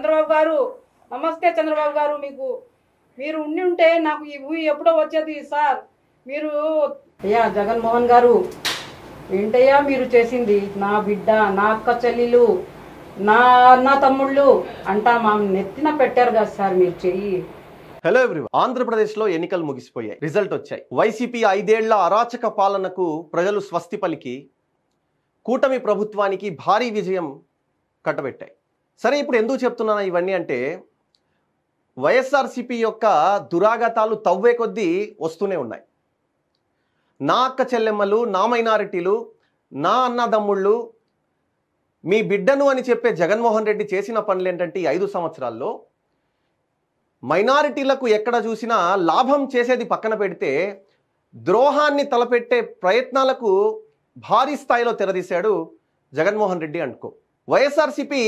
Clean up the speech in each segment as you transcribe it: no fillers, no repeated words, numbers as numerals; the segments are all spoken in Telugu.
చంద్రబాబు గారు, నమస్తే చంద్రబాబు గారు. మీరు ఉండి ఉంటే నాకు ఈ ఊహ ఎప్పుడో వచ్చేది సార్. మీరు అయ్యా జగన్మోహన్ గారు, ఏంటయ్యా మీరు చేసింది? నా బిడ్డ, నా అక్క చెల్లెలు, నా అన్న తమ్ముళ్ళు అంటా మా నెత్తిన పెట్టారు కదా సార్ మీరు చెయ్యి. Hello everyone. ఆంధ్రప్రదేశ్లో ఎన్నికలు ముగిసిపోయాయి, రిజల్ట్ వచ్చాయి. వైసీపీ 5 ఏళ్ల అరాచక పాలనకు ప్రజలు స్వస్తి పలికి కూటమి ప్రభుత్వానికి భారీ విజయం కట్టబెట్టాయి. సరే, ఇప్పుడు ఎందుకు చెప్తున్నాను ఇవన్నీ అంటే, వైఎస్ఆర్సీపీ యొక్క దురాగతాలు తవ్వే కొద్దీ వస్తూనే ఉన్నాయి. నా అక్క చెల్లెమ్మలు, నా మైనారిటీలు, నా అన్నదమ్ముళ్ళు, మీ బిడ్డను అని చెప్పే జగన్మోహన్ రెడ్డి చేసిన పనులు ఏంటంటే, ఈ 5 సంవత్సరాల్లో మైనారిటీలకు ఎక్కడ చూసినా లాభం చేసేది పక్కన పెడితే ద్రోహాన్ని తలపెట్టే ప్రయత్నాలకు భారీ స్థాయిలో తెరదీశాడు జగన్మోహన్ రెడ్డి అనుకో. వైఎస్ఆర్సీపీ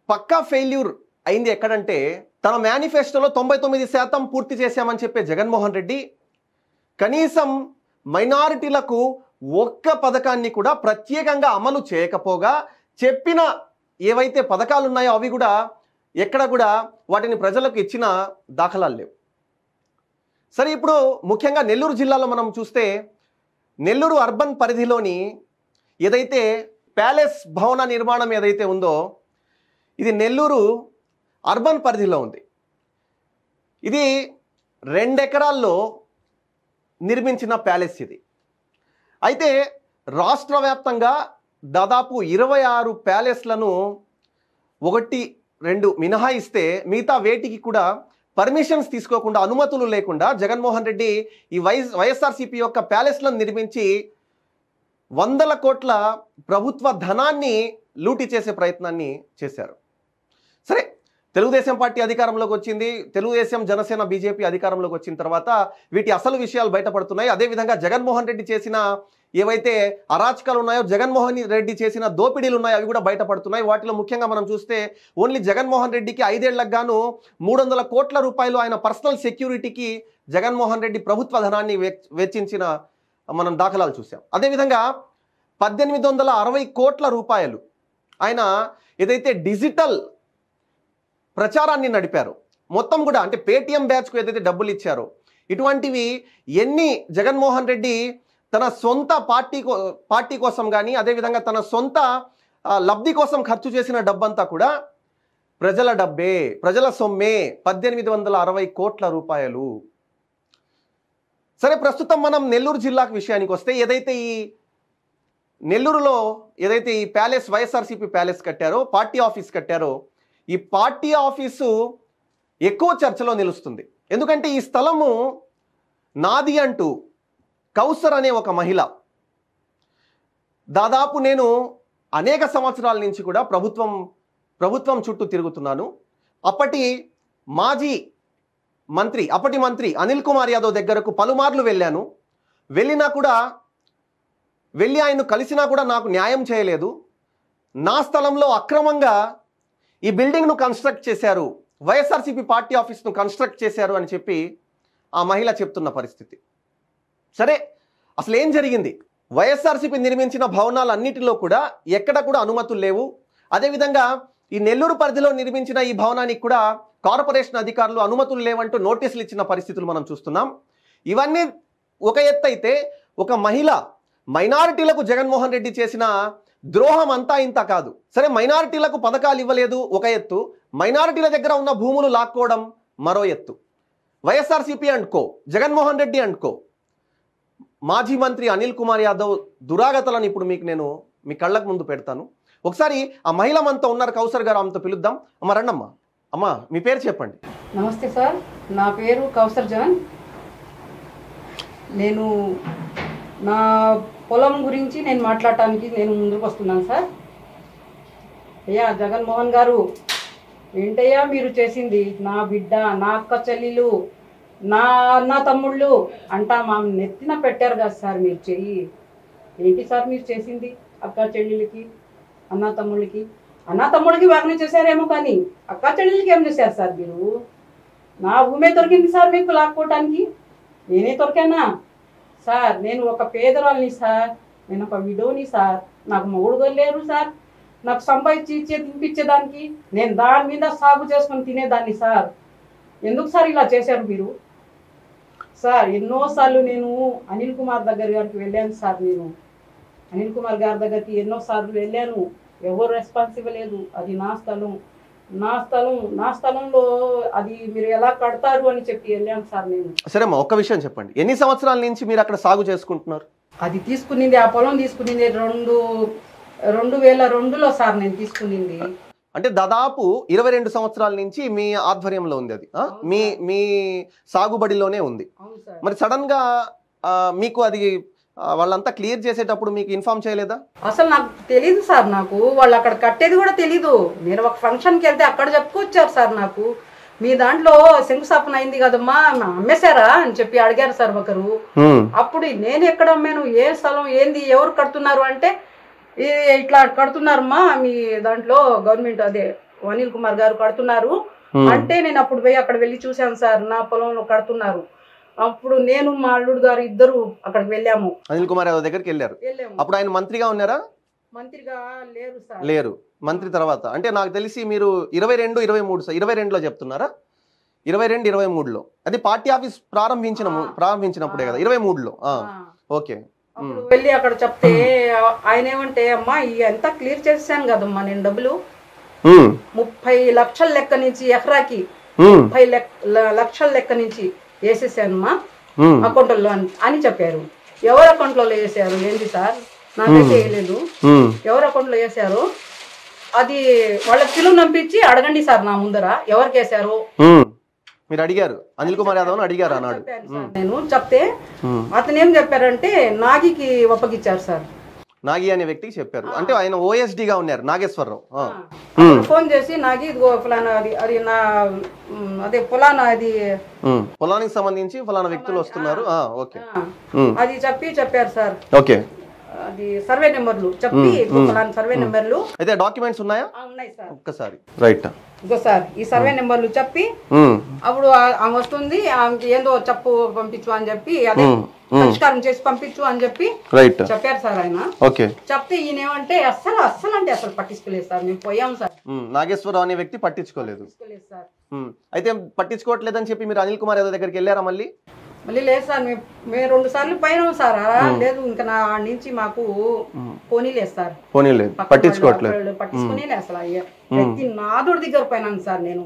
పక్కా ఫెయిల్యూర్ అయింది ఎక్కడంటే, తన మేనిఫెస్టోలో 99% పూర్తి చేశామని చెప్పే జగన్మోహన్ రెడ్డి కనీసం మైనారిటీలకు ఒక్క పథకాన్ని కూడా ప్రత్యేకంగా అమలు చేయకపోగా, చెప్పిన ఏవైతే పథకాలు ఉన్నాయో అవి కూడా ఎక్కడ కూడా వాటిని ప్రజలకు ఇచ్చిన దాఖలాలు లేవు. సరే, ఇప్పుడు ముఖ్యంగా నెల్లూరు జిల్లాలో మనం చూస్తే, నెల్లూరు అర్బన్ పరిధిలోని ఏదైతే ప్యాలెస్ భవన నిర్మాణం ఏదైతే ఉందో, ఇది నెల్లూరు అర్బన్ పరిధిలో ఉంది. ఇది 2 ఎకరాల్లో నిర్మించిన ప్యాలెస్ ఇది. అయితే రాష్ట్ర వ్యాప్తంగా దాదాపు 26 ప్యాలెస్లను 1-2 మినహాయిస్తే మిగతా వేటికి కూడా పర్మిషన్స్ తీసుకోకుండా, అనుమతులు లేకుండా జగన్మోహన్ రెడ్డి ఈ వైఎస్ఆర్సీపీ యొక్క ప్యాలెస్లను నిర్మించి 100 కోట్ల ప్రభుత్వ ధనాన్ని లూటీ చేసే ప్రయత్నాన్ని చేశారు. సరే, తెలుగుదేశం పార్టీ అధికారంలోకి వచ్చింది. తెలుగుదేశం, జనసేన, బీజేపీ అధికారంలోకి వచ్చిన తర్వాత వీటి అసలు విషయాలు బయటపడుతున్నాయి. అదేవిధంగా జగన్మోహన్ రెడ్డి చేసిన ఏవైతే అరాచకాలు ఉన్నాయో, జగన్మోహన్ రెడ్డి చేసిన దోపిడీలు ఉన్నాయో అవి కూడా బయటపడుతున్నాయి. వాటిలో ముఖ్యంగా మనం చూస్తే, ఓన్లీ జగన్మోహన్ రెడ్డికి 5 ఏళ్లకు గాను 300 కోట్ల రూపాయలు ఆయన పర్సనల్ సెక్యూరిటీకి జగన్మోహన్ రెడ్డి ప్రభుత్వ ధనాన్ని వెచ్చించిన మనం దాఖలాలు చూసాం. అదేవిధంగా 1860 కోట్ల రూపాయలు ఆయన ఏదైతే డిజిటల్ ప్రచారాన్ని నడిపారో మొత్తం కూడా, అంటే పేటీఎం బ్యాచ్కు ఏదైతే డబ్బులు ఇచ్చారో, ఇటువంటివి ఎన్ని జగన్మోహన్ రెడ్డి తన సొంత పార్టీ కోసం కానీ, అదేవిధంగా తన సొంత లబ్ధి కోసం ఖర్చు చేసిన డబ్బంతా కూడా ప్రజల డబ్బే, ప్రజల సొమ్మే. 1860 కోట్ల రూపాయలు. సరే, ప్రస్తుతం మనం నెల్లూరు జిల్లాకు విషయానికి వస్తే, ఏదైతే ఈ నెల్లూరులో ఏదైతే ఈ ప్యాలెస్, వైఎస్ఆర్సీపీ ప్యాలెస్ కట్టారో, పార్టీ ఆఫీస్ కట్టారో, ఈ పార్టీ ఆఫీసు ఎక్కువ చర్చలో నిలుస్తుంది. ఎందుకంటే ఈ స్థలము నాది అంటూ కౌసర్ అనే ఒక మహిళ, దాదాపు నేను అనేక సంవత్సరాల నుంచి కూడా ప్రభుత్వం చుట్టూ తిరుగుతున్నాను. అప్పటి మంత్రి అనిల్ కుమార్ యాదవ్ దగ్గరకు పలుమార్లు వెళ్ళాను. వెళ్ళి ఆయన్ను కలిసినా కూడా నాకు న్యాయం చేయలేదు. నా స్థలంలో అక్రమంగా ఈ బిల్డింగ్ను కన్స్ట్రక్ట్ చేశారు, వైఎస్ఆర్సీపీ పార్టీ ఆఫీస్ను కన్స్ట్రక్ట్ చేశారు అని చెప్పి ఆ మహిళ చెప్తున్న పరిస్థితి. సరే, అసలు ఏం జరిగింది? వైఎస్ఆర్సీపీ నిర్మించిన భవనాలన్నిటిలో కూడా ఎక్కడ కూడా అనుమతులు లేవు. అదేవిధంగా ఈ నెల్లూరు పరిధిలో నిర్మించిన ఈ భవనానికి కూడా కార్పొరేషన్ అధికారులు అనుమతులు లేవంటూ నోటీసులు ఇచ్చిన పరిస్థితులు మనం చూస్తున్నాం. ఇవన్నీ ఒక ఎత్తు అయితే, ఒక మహిళ మైనారిటీలకు జగన్మోహన్ రెడ్డి చేసిన ద్రోహం అంతా ఇంత కాదు. సరే, మైనారిటీలకు పథకాలు ఇవ్వలేదు ఒక ఎత్తు, మైనారిటీల దగ్గర ఉన్న భూములు లాక్కోవడం మరో ఎత్తు. వైఎస్ఆర్సీపీ అనుకో, జగన్మోహన్ రెడ్డి అనుకో, మాజీ మంత్రి అనిల్ కుమార్ యాదవ్ దురాగతలను ఇప్పుడు నేను మీ కళ్ళకు ముందు పెడతాను. ఒకసారి ఆ మహిళ మనతో ఉన్నారు, కౌసర్ గారు, ఆమెతో పిలుద్దాం. అమ్మ రండమ్మా. అమ్మ, మీ పేరు చెప్పండి. నమస్తే సార్, నా పేరు కౌసర్ జాన్. నేను నా పొలం గురించి మాట్లాడటానికి ముందుకు వస్తున్నాను సార్. అయ్యా జగన్మోహన్ గారు, ఏంటయ్యా మీరు చేసింది? నా బిడ్డ, నా అక్క చెల్లెలు, నా అన్న తమ్ముళ్ళు అంటా మా నెత్తిన పెట్టారు కదా సార్ మీరు చెయ్యి. ఏంటి సార్ మీరు చేసింది? అక్క చెల్లెలకి, అన్న తమ్ముళ్ళకి వారిని చేశారేమో, కానీ అక్క చెల్లెలకి ఏం చేశారు సార్ మీరు? నా భూమే దొరికింది సార్ మీకు లాక్కోవటానికి. నేనే దొరికానా సార్? నేను ఒక పేదరాల్ని సార్, నేను ఒక విడోని సార్, నాకు మొగుడు లేరు సార్, నాకు సంపాదించి తినిపించేదానికి నేను దాని మీద సాగు చేసుకొని తినేదాన్ని సార్. ఎందుకు సార్ ఇలా చేశారు మీరు? సార్ ఎన్నోసార్లు నేను అనిల్ కుమార్ గారికి వెళ్ళాను సార్. నేను అనిల్ కుమార్ గారి దగ్గరికి ఎన్నోసార్లు వెళ్ళాను. ఎవరు రెస్పాన్స్ ఇవ్వలేదు. అది నా స్థలం, నా స్థలంలో అది మీరు ఎలా కడతారు అని చెప్పి వెళ్ళాను సార్ నేను. సరేమ్మా, ఒక్క విషయం చెప్పండి, ఎన్ని సంవత్సరాల నుంచి మీరు అక్కడ సాగు చేసుకుంటున్నారు? అది తీసుకునింది, ఆ పొలం తీసుకునింది 2002లో సార్ నేను తీసుకునింది. అంటే దాదాపు 22 సంవత్సరాల నుంచి మీ ఆధ్వర్యంలో ఉంది అది, మీ సాగుబడిలోనే ఉంది. మరి సడన్ గా మీకు అది వాళ్ళంతా క్లియర్ చేసేటప్పుడు మీకు ఇన్ఫార్మ్ చేయలేదా? అసలు నాకు తెలీదు సార్. నాకు వాళ్ళు అక్కడ కట్టేది కూడా తెలీదు. నేను ఒక ఫంక్షన్కి వెళ్తే అక్కడ చెప్పుకొచ్చారు సార్. నాకు మీ దాంట్లో శంకుస్థాపన అయింది కదమ్మా, అమ్మేశారా అని చెప్పి అడిగారు సార్ ఒకరు. అప్పుడు నేను ఎక్కడ అమ్మాను, ఏ స్థలం ఏంది, ఎవరు కడుతున్నారు అంటే ఇట్లా కడుతున్నారమ్మా మీ దాంట్లో గవర్నమెంట్, అదే అనిల్ కుమార్ గారు కడుతున్నారు అంటే నేను అప్పుడు పోయి అక్కడ వెళ్ళి చూశాను సార్. నా పొలంలో కడుతున్నారు. అప్పుడు నేను మా అల్లుడు గారు ఇద్దరు అక్కడికి వెళ్ళాము. అనిల్ కుమార్ యాదవ్ దగ్గరికి వెళ్ళారు. అప్పుడు ఆయన మంత్రిగా ఉన్నారా? మంత్రిగా లేరు సార్. లేరు. మంత్రి తర్వాత అంటే నాకు తెలిసి మీరు 22-23 చెప్తున్నారా? 22-23లో అది పార్టీ ఆఫీస్ ప్రారంభించినప్పుడే కదా, 23లో. ఓకే. అప్పుడు వెళ్ళి అక్కడ చెప్తే ఆయన ఏమంటే, అమ్మా ఎంత క్లియర్ చేశాను కదమ్మా నేను డబ్బులు 30 లక్షల లెక్క నుంచి ఎకరాకి 30 లక్షల లెక్క నుంచి వేసేసానమ్మా అకౌంట్లో అని చెప్పారు. ఎవరు అకౌంట్లో వేసారు ఏంటి సార్? నాకైతే వేయలేదు. ఎవరు అకౌంట్లో వేసారు అది వాళ్ళ పిలుపు నంపించి అడగండి సార్ నా ముందర ఎవరికి వేసారు మీరు అడిగారు. అనిల్ కుమార్ యాదవ్ అడిగారు అన్నాడు. నేను చెప్తే అతను ఏం చెప్పారంటే నాగికి ఒప్పగిచ్చారు సార్. నాగి అనే వ్యక్తికి చెప్పారు. అంటే ఆయన ఓఎస్డి గా ఉన్నారు నాగేశ్వరరావు. ఫోన్ చేసి నాగి ఇదిగో ఫలానా అది నా అదే ఫలానా అది పొలానికి సంబంధించి ఫలానా వ్యక్తులు వస్తున్నారు అది చెప్పారు సార్. ఓకే. అది సర్వే నెంబర్లు చెప్పి ఫలానా సర్వే నెంబర్లు అయితే డాక్యుమెంట్స్ ఉన్నాయా? ఉన్నాయి సార్. ఒక్కసారి రైట్ ఇగో సార్ ఈ సర్వే నెంబర్లు చెప్పి అప్పుడు ఆమె వస్తుంది, ఆమెకి ఏందో చెప్పు పంపించు అని చెప్పి అదే పరిష్కారం చేసి పంపించు అని చెప్పి చెప్పారు సార్ ఆయన. చెప్తే ఈయనేమంటే అస్సలు అంటే అసలు పట్టించుకోలేదు సార్. మేము పోయాం సార్. నాగేశ్వరరావు అనే వ్యక్తి పట్టించుకోలేదు సార్. అయితే పట్టించుకోవట్లేదని చెప్పి మీరు అనిల్ కుమార్ యాదవ్ దగ్గరికి వెళ్ళారా? మళ్ళీ లేదు సార్. మేము 2 సార్లు పోయినాం సార్. లేదు ఇంకా నా నుంచి మాకు పోనీలేదు సార్. పట్టించుకునే అసలు ప్రతి నాదుడి దగ్గర పోయినాను సార్ నేను.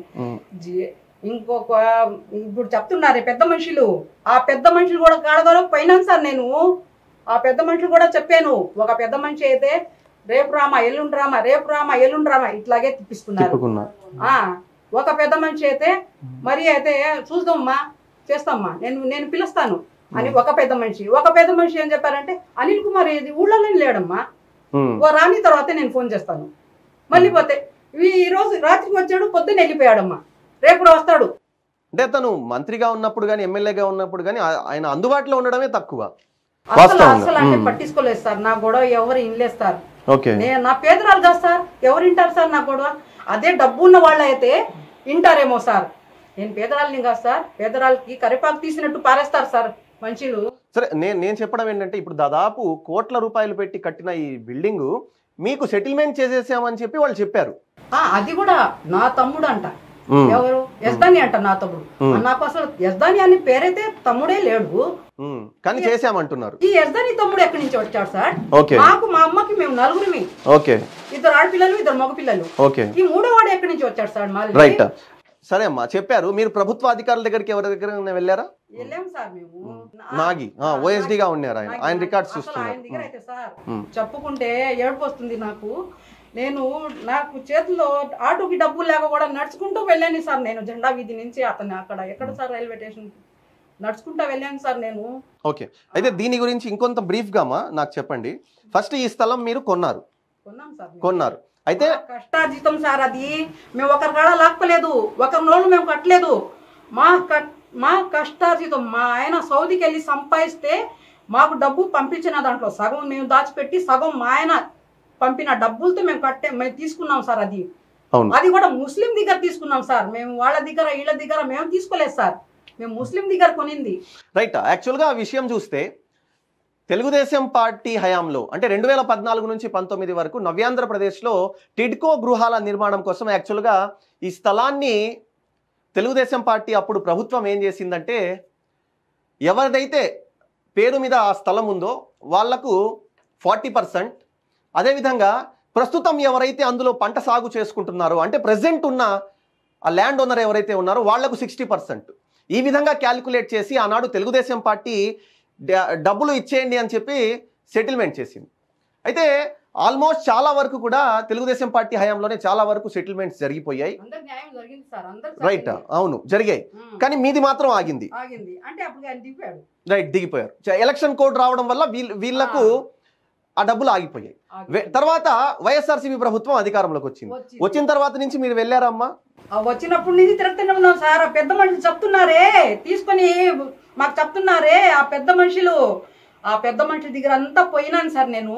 ఇంకొక ఇప్పుడు చెప్తున్నారు పెద్ద మనుషులు, ఆ పెద్ద మనుషులు కూడా కాడగలో పోయినాను సార్ నేను. ఆ పెద్ద మనుషులు కూడా చెప్పాను. ఒక పెద్ద మనిషి అయితే రేపు రామా ఎల్లుండి రామా, రేపు రామా ఎల్లుండి రామా ఇట్లాగే తిప్పిస్తున్నారు. ఒక పెద్ద మనిషి అయితే మరి అయితే చూద్దామ్మా చేస్తామ్మా నేను పిలుస్తాను అని ఒక పెద్ద మనిషి ఏం చెప్పారంటే అనిల్ కుమార్ ఏది ఊళ్ళోనే లేడమ్మా, రాని తర్వాత నేను ఫోన్ చేస్తాను. మళ్ళీ పోతే ఈ రోజు రాత్రికి వచ్చాడు, పొద్దున్న వెళ్ళిపోయాడమ్మా, రేపు వస్తాడు. అంటే తను మంత్రిగా ఉన్నప్పుడు కానీ ఎమ్మెల్యేగా ఉన్నప్పుడు కానీ ఆయన అందుబాటులో ఉండడమే తక్కువ. అసలు అంటే పట్టించుకోలేదు సార్. నా గొడవ ఎవరు ఇన్లేదు సార్. నా పేదరాలు కాదు సార్, ఎవరు వింటారు సార్ నా గొడవ? అదే డబ్బు ఉన్న వాళ్ళు అయితే వింటారేమో సార్. నేను పేదరాలని కాదు సార్. పేదరాలకి కరిపాకు తీసినట్టు పారేస్తారు సార్ మనుషులు. సరే నేను చెప్పడం ఏంటంటే ఇప్పుడు దాదాపు కోట్ల రూపాయలు పెట్టి కట్టిన ఈ బిల్డింగ్ మీకు సెటిల్మెంట్ చేసేసామని చెప్పి వాళ్ళు చెప్పారు. అది కూడా నా తమ్ముడు అంట. ఎవరు? యజ్దాని అంట నా తమ్ముడు. నాకు అసలు యజ్దాని అని పేరైతే తమ్ముడే లేడు కానీ చేసామంటున్నారు. ఈ యజ్దాని తమ్ముడు ఎక్కడి నుంచి వచ్చాడు సార్? నాకు మా అమ్మకి మేము నలుగురిమి, 2 ఆడపిల్లలు 2 మగపిల్లలు. ఈ 3వ వాడు ఎక్కడి నుంచి వచ్చాడు సార్? రైట్. సరే అమ్మా చెప్పారు. మీరు ప్రభుత్వ అధికారుల దగ్గరికి ఎవరి దగ్గర వెళ్ళారా? వెళ్ళాం సార్. మేము నాగి ఓఎస్డి గా ఉన్నారు. ఆయన రికార్డ్స్ చూస్తున్నారు. ఆయన దగ్గర అయితే సార్ చెప్పుకుంటే ఏడుపు వస్తుంది నాకు. నాకు చేతిలో ఆటోకి డబ్బులు లేక కూడా నడుచుకుంటూ వెళ్ళాను సార్. నేను జెండా వీధి నుంచి అతను అక్కడ ఎక్కడ సార్ రైల్వే స్టేషన్ నడుచుకుంటూ వెళ్ళాను సార్ నేను. ఓకే. అయితే దీని గురించి ఇంకొంత బ్రీఫ్ గా నాకు చెప్పండి. ఫస్ట్ ఈ స్థలం మీరు కొన్నాం సార్. కొన్నారు. అయితే కష్టార్జితం సార్. అది మేము ఒకరి కాడ లాక్కోలేదు, ఒకరి నోళ్ళు మేము కట్టలేదు. మా కష్టార్జితం. మా ఆయన సౌదీకి వెళ్ళి సంపాదిస్తే మాకు డబ్బు పంపించిన దాంట్లో సగం మేము దాచిపెట్టి సగం మా ఆయన పంపిన డబ్బులతో మేము తీసుకున్నాం సార్. అది కూడా ముస్లిం దగ్గర తీసుకున్నాం సార్. మేము వాళ్ళ దగ్గర వీళ్ళ దగ్గర మేము తీసుకోలేదు సార్. మేము ముస్లిం దగ్గర కొనింది. రైట్. యాక్చువల్ గా ఆ విషయం చూస్తే తెలుగుదేశం పార్టీ హయాంలో అంటే 2014 నుంచి 19 వరకు నవ్యాంధ్రప్రదేశ్లో టిడ్కో గృహాల నిర్మాణం కోసం యాక్చువల్గా ఈ స్థలాన్ని తెలుగుదేశం పార్టీ అప్పుడు ప్రభుత్వం ఏం చేసిందంటే ఎవరిదైతే పేరు మీద ఆ స్థలం ఉందో వాళ్లకు 40%, అదేవిధంగా ప్రస్తుతం ఎవరైతే అందులో పంట సాగు చేసుకుంటున్నారో అంటే ప్రెజెంట్ ఉన్న ఆ ల్యాండ్ ఓనర్ ఎవరైతే ఉన్నారో వాళ్లకు 60%. ఈ విధంగా క్యాలిక్యులేట్ చేసి ఆనాడు తెలుగుదేశం పార్టీ డబ్బులు ఇచ్చేయండి అని చెప్పి సెటిల్మెంట్ చేసింది. అయితే ఆల్మోస్ట్ చాలా వరకు కూడా తెలుగుదేశం పార్టీ హయాంలోనే చాలా వరకు సెటిల్మెంట్స్ జరిగిపోయాయి. రైట్, అవును జరిగాయి. కానీ మీది మాత్రం ఆగింది. రైట్, దిగిపోయారు. ఎలక్షన్ కోడ్ రావడం వల్ల వీళ్లకు ఆ డబ్బులు ఆగిపోయాయి. తర్వాత వైఎస్ఆర్సీపీ ప్రభుత్వం అధికారంలోకి వచ్చింది. వచ్చిన తర్వాత నుంచి మీరు వెళ్ళారమ్మా? వచ్చినప్పటి నుంచి తిరుగుతూనే ఉన్నాం సార్. ఆ పెద్ద మనుషులు చెప్తున్నారే తీసుకొని మాకు చెప్తున్నారే ఆ పెద్ద మనుషుల దగ్గర అంతా పోయినాను సార్ నేను.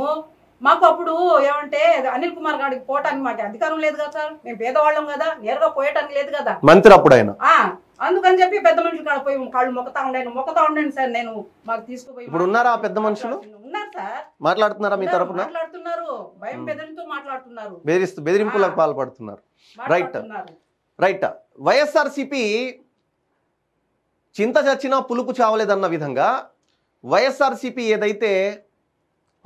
మాకు అప్పుడు ఏమంటే అనిల్ కుమార్ గారికి పోవటానికి మాకు అధికారం లేదు కదా సార్. మేము పేదవాళ్ళం కదా, నేరుగా పోయటానికి లేదు కదా మంత్రి అప్పుడు ఆయన. అందుకని చెప్పి పెద్ద మనుషులు కాడ పోయి కాళ్ళు మొక్కతా ఉండండి సార్. నేను మాకు తీసుకుపోయి ఇప్పుడు ఉన్నారా ఆ పెద్ద మనుషులు? ఉన్నారు సార్. మాట్లాడుతున్నారా మీ తరపున? మాట్లాడుతున్నారు, భయం బెదిరితో మాట్లాడుతున్నారు, బెదిరింపులకు పాల్పడుతున్నారు. Right right. వైఎస్ఆర్సీపీ చింత చచ్చినా పులుపు చావలేదన్న విధంగా వైఎస్ఆర్సీపీ ఏదైతే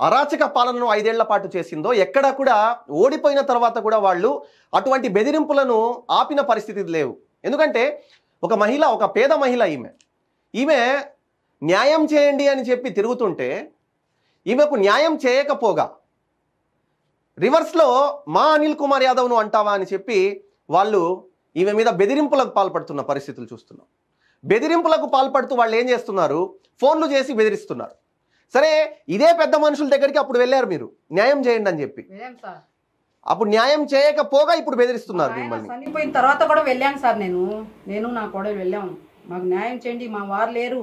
అరాచక పాలనను 5 ఏళ్ల పాటు చేసిందో ఎక్కడా కూడా ఓడిపోయిన తర్వాత కూడా వాళ్ళు అటువంటి బెదిరింపులను ఆపిన పరిస్థితి లేవు. ఎందుకంటే ఒక మహిళ, ఒక పేద మహిళ, ఈమె న్యాయం చేయండి అని చెప్పి తిరుగుతుంటే ఈమెకు న్యాయం చేయకపోగా రివర్స్లో మా అనిల్ కుమార్ యాదవ్ను అంటావా అని చెప్పి వాళ్ళు ఈమె మీద బెదిరింపులకు పాల్పడుతున్న పరిస్థితులు చూస్తున్నాం. బెదిరింపులకు పాల్పడుతూ వాళ్ళు ఏం చేస్తున్నారు, ఫోన్లు చేసి బెదిరిస్తున్నారు. సరే, ఇదే పెద్ద మనుషుల దగ్గరికి అప్పుడు వెళ్ళారు మీరు న్యాయం చేయండి అని చెప్పి. అప్పుడు న్యాయం చేయకపోగా ఇప్పుడు బెదిరిస్తున్నారు మిమ్మల్ని. చనిపోయిన తర్వాత కూడా వెళ్ళాను సార్. నేను నా కూడా వెళ్ళాము. మాకు న్యాయం చేయండి, మా వారు లేరు.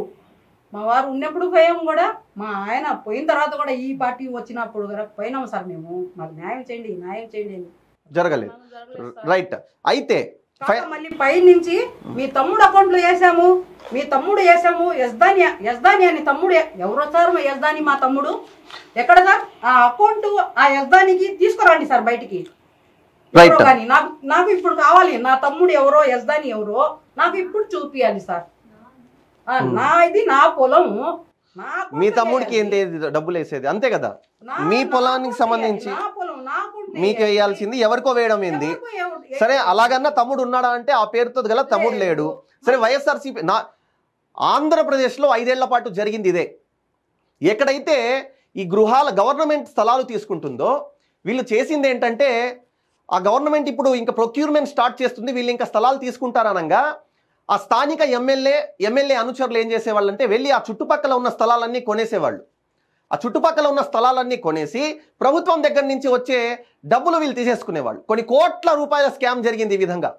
మా వారు ఉన్నప్పుడు పోయాము కూడా, మా ఆయన పోయిన తర్వాత కూడా ఈ పార్టీ వచ్చినప్పుడు కూడా పోయినాము సార్ మేము. మాకు న్యాయం చేయండి అని జరగలేదు. రైట్. అయితే మళ్ళీ పై నుంచి మీ తమ్ముడు అకౌంట్ లో వేసాము, యజ్దాని అని తమ్ముడు. ఎవరో సార్ మా యజ్దాని? మా తమ్ముడు ఎక్కడ సార్? ఆ అకౌంట్ ఆ యజ్దానికి తీసుకురండి సార్ బయటికి. కానీ నాకు ఇప్పుడు కావాలి. నా తమ్ముడు ఎవరో, యజ్దాని ఎవరో నాకు ఇప్పుడు చూపియాలి సార్. నా పొలం, మీ తమ్ముడికి ఏంటి డబ్బులు వేసేది? అంతే కదా, మీ పొలానికి సంబంధించి మీకు వేయాల్సింది ఎవరికో వేయడం ఏంది? సరే, అలాగన్నా తమ్ముడు ఉన్నాడా అంటే ఆ పేరుతో గల తమ్ముడు లేడు. సరే, వైఎస్ఆర్సీపీ ఆంధ్రప్రదేశ్లో 5 ఏళ్ల పాటు జరిగింది ఇదే. ఎక్కడైతే ఈ గృహాల గవర్నమెంట్ స్థలాలు తీసుకుంటుందో వీళ్ళు చేసింది ఏంటంటే, ఆ గవర్నమెంట్ ఇప్పుడు ఇంకా ప్రొక్యూర్మెంట్ స్టార్ట్ చేస్తుంది, వీళ్ళు ఇంకా స్థలాలు తీసుకుంటారనగా ఆ స్థానిక ఎమ్మెల్యే అనుచరులు ఏం చేసేవాళ్ళు అంటే వెళ్ళి ఆ చుట్టుపక్కల ఉన్న స్థలాలన్నీ కొనేసేవాళ్ళు. ఆ చుట్టుపక్కల ఉన్న స్థలాలన్నీ కొనేసి ప్రభుత్వం దగ్గర నుంచి వచ్చే డబ్బులు వీళ్ళు తీసేసుకునేవాళ్ళు. కొన్ని కోట్ల రూపాయల స్కామ్ జరిగింది ఈ విధంగా.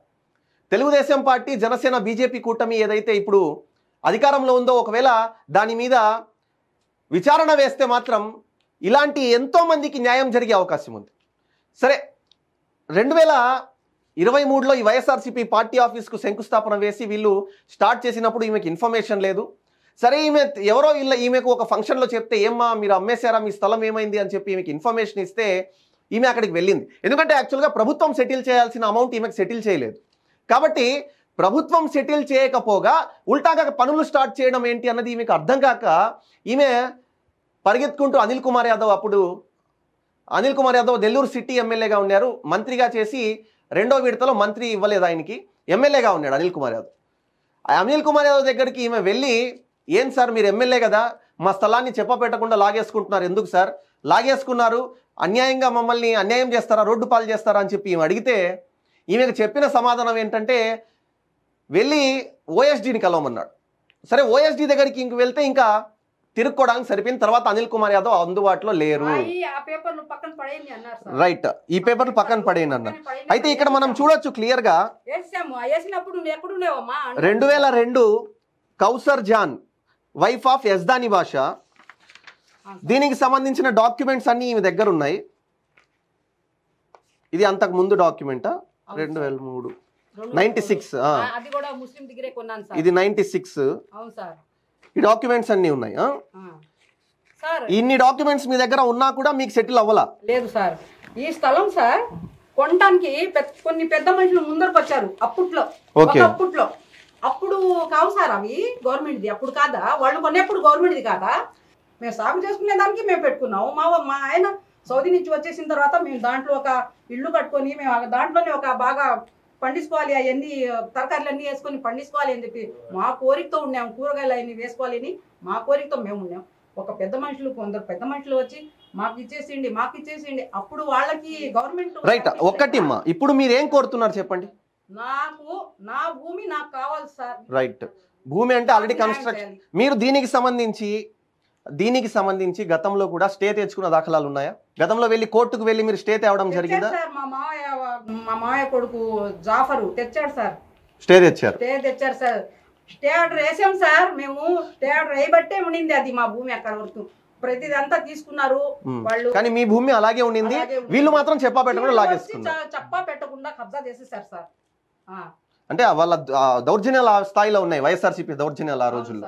తెలుగుదేశం పార్టీ, జనసేన, బీజేపీ కూటమి ఏదైతే ఇప్పుడు అధికారంలో ఉందో ఒకవేళ దాని మీద విచారణ వేస్తే మాత్రం ఇలాంటి ఎంతో మందికి న్యాయం జరిగే అవకాశం ఉంది. సరే, 2023లో ఈ వైఎస్ఆర్సీపీ పార్టీ ఆఫీస్కు శంకుస్థాపన వేసి వీళ్ళు స్టార్ట్ చేసినప్పుడు ఈమెకి ఇన్ఫర్మేషన్ లేదు. సరే, ఎవరో ఈమెకు ఒక ఫంక్షన్లో చెప్తే ఏమ్మా మీరు అమ్మేశారా, మీ స్థలం ఏమైంది అని చెప్పి ఈమెకి ఇన్ఫర్మేషన్ ఇస్తే ఈమె అక్కడికి వెళ్ళింది. ఎందుకంటే యాక్చువల్గా ప్రభుత్వం సెటిల్ చేయాల్సిన అమౌంట్ ఈమెకు సెటిల్ చేయలేదు. కాబట్టి ప్రభుత్వం సెటిల్ చేయకపోగా ఉల్టాగా పనులు స్టార్ట్ చేయడం ఏంటి అన్నది ఈమెకు అర్థం కాక ఈమె పరిగెత్తుకుంటూ అనిల్ కుమార్ యాదవ్ నెల్లూరు సిటీ ఎమ్మెల్యేగా ఉన్నారు, మంత్రిగా చేసి 2వ విడతలో మంత్రి ఇవ్వలేదు ఆయనకి, ఎమ్మెల్యేగా ఉన్నాడు అనిల్ కుమార్ యాదవ్ దగ్గరికి ఈమె వెళ్ళి, ఏం సార్ మీరు ఎమ్మెల్యే కదా, మా స్థలాన్ని చెప్పపెట్టకుండా లాగేసుకుంటున్నారు, ఎందుకు సార్ లాగేసుకున్నారు, అన్యాయంగా మమ్మల్ని అన్యాయం చేస్తారా, రోడ్డు పాలు చేస్తారా అని చెప్పి ఈమె అడిగితే ఈమెకు చెప్పిన సమాధానం ఏంటంటే వెళ్ళి ఓఎస్డీని కలవమన్నాడు. సరే, ఓఎస్డీ దగ్గరికి ఇంక వెళ్తే ఇంకా తిరుక్కోవడానికి సరిపోయిన తర్వాత అనిల్ కుమార్ యాదవ్ అందుబాటులో లేరు. రైట్, ఈ పేపర్లు పక్కన పడేయండి అన్నారు. అయితే ఇక్కడ మనం చూడొచ్చు క్లియర్ గా 2002 Kausar John wife of Yazdani బాషా, దీనికి సంబంధించిన డాక్యుమెంట్స్ అన్ని ఈమె దగ్గర ఉన్నాయి. ఇది అంతకు ముందు డాక్యుమెంటా? 2003 96, ఇది 96. ఈ డాక్యుమెంట్స్ అన్ని ఉన్నాయి. సార్ ఇన్ని డాక్యుమెంట్స్ మీ దగ్గర ఉన్నా కూడా మీకు సెటిల్ అవ్వాలా? లేదు సార్. ఈ స్థలం సార్ కొనడానికి కొన్ని పెద్ద మనుషులు ముందరకు వచ్చారు అప్పట్లో. అప్పట్లో అప్పుడు కావు సార్ అవి గవర్నమెంట్ది. అప్పుడు కాదా వాళ్ళు కొనేప్పుడు గవర్నమెంట్ది కాదా? మేము సాగు చేసుకునే దానికి మేము పెట్టుకున్నాము. మా ఆయన సౌదీ నుంచి వచ్చేసిన తర్వాత మేము దాంట్లో ఒక ఇల్లు కట్టుకొని మేము దాంట్లోనే ఒక బాగా పండించుకోవాలి, అవన్నీ తరకారీలు అన్నీ వేసుకొని పండించుకోవాలి అని చెప్పి మా కోరికతో ఉన్నాము. కూరగాయలు అవన్నీ వేసుకోవాలి అని మా కోరికతో మేము ఉన్నాం. ఒక పెద్ద మనుషులు కొందరు పెద్ద మనుషులు వచ్చి మాకు ఇచ్చేసిండి. అప్పుడు వాళ్ళకి గవర్నమెంట్ రైట్. ఒక్కటిమ్మా, ఇప్పుడు మీరు ఏం కోరుతున్నారు చెప్పండి? నాకు నా భూమి నాకు కావాలి సార్. రైట్. భూమి అంటే ఆల్రెడీ కన్స్ట్రక్షన్. మీరు దీనికి సంబంధించి గతంలో కూడా స్టే తెచ్చుకున్న దాఖలాలు ఉన్నాయా? గతంలో వెళ్ళి కోర్టుకు వెళ్ళి మీరు స్టే తేవడం జరిగిందా? మా మామయ్య కొడుకు జాఫరు తెచ్చాడు సార్. స్టే తెచ్చారు సార్. స్టే ఆర్డర్ వేసాం సార్. మేము స్టే ఆర్డర్ వేయబట్టే ఉండింది అది మా భూమి అక్కడ వరకు. ప్రతిదంతా తీసుకున్నారు వాళ్ళు. కానీ మీ భూమి అలాగే ఉండింది, వీళ్ళు మాత్రం చెప్పా పెట్టకుండా లాగేసుకున్నారు. చెప్పా పెట్టకుండా కబ్జా చేసేసారు సార్. అంటే వాళ్ళ దౌర్జన్యాలు ఆ స్థాయిలో ఉన్నాయి, వైఎస్ఆర్సీపీ దౌర్జన్యాలు ఆ రోజుల్లో.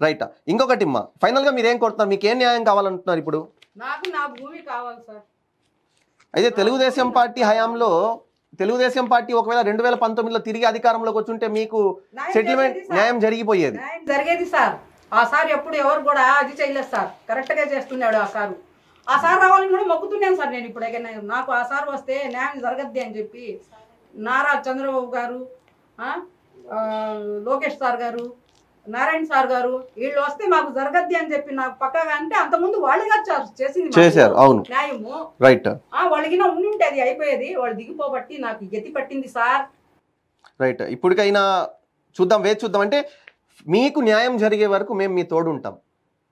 రైట్. ఇంకొకటి అమ్మా, ఫైనల్ గా మీరు ఏం కోరుతున్నారు? మీకు ఏం న్యాయం కావాలంటున్నారు ఇప్పుడు? నాకు నా భూమి కావాలి సార్. అయితే తెలుగుదేశం పార్టీ హయాంలో తెలుగుదేశం పార్టీ ఒకవేళ 2019లో తిరిగి అధికారంలోకి వచ్చుంటే మీకు సెటిల్మెంట్ న్యాయం జరిగిపోయేది. జరిగేది సార్. ఆ సార్ ఎప్పుడు ఎవరు కూడా అది చేయలేదు సార్. కరెక్ట్ గా చేస్తున్నాడు ఆ సారు. ఆ సార్ రావాలని కూడా మొక్కుతున్నాను సార్ నేను. ఇప్పుడు నాకు ఆ సార్ వస్తే న్యాయం జరగద్ది అని చెప్పి నారా చంద్రబాబు గారు, లోకేష్ సార్ గారు, నారాయణ సార్ గారు వీళ్ళు వస్తే మాకు జరగద్ది అని చెప్పి నాకు పక్కగా. అంటే అంతకుముందు వాళ్ళుగా చేశారు. అవును, న్యాయము. రైట్. వాళ్ళకి ఉండింటే అది అయిపోయేది. వాళ్ళు దిగిపోబట్టి నాకు గతి పట్టింది సార్. రైట్. ఇప్పటికైనా చూద్దాం, వేచి చూద్దాం. అంటే మీకు న్యాయం జరిగే వరకు మేము మీ తోడు ఉంటాం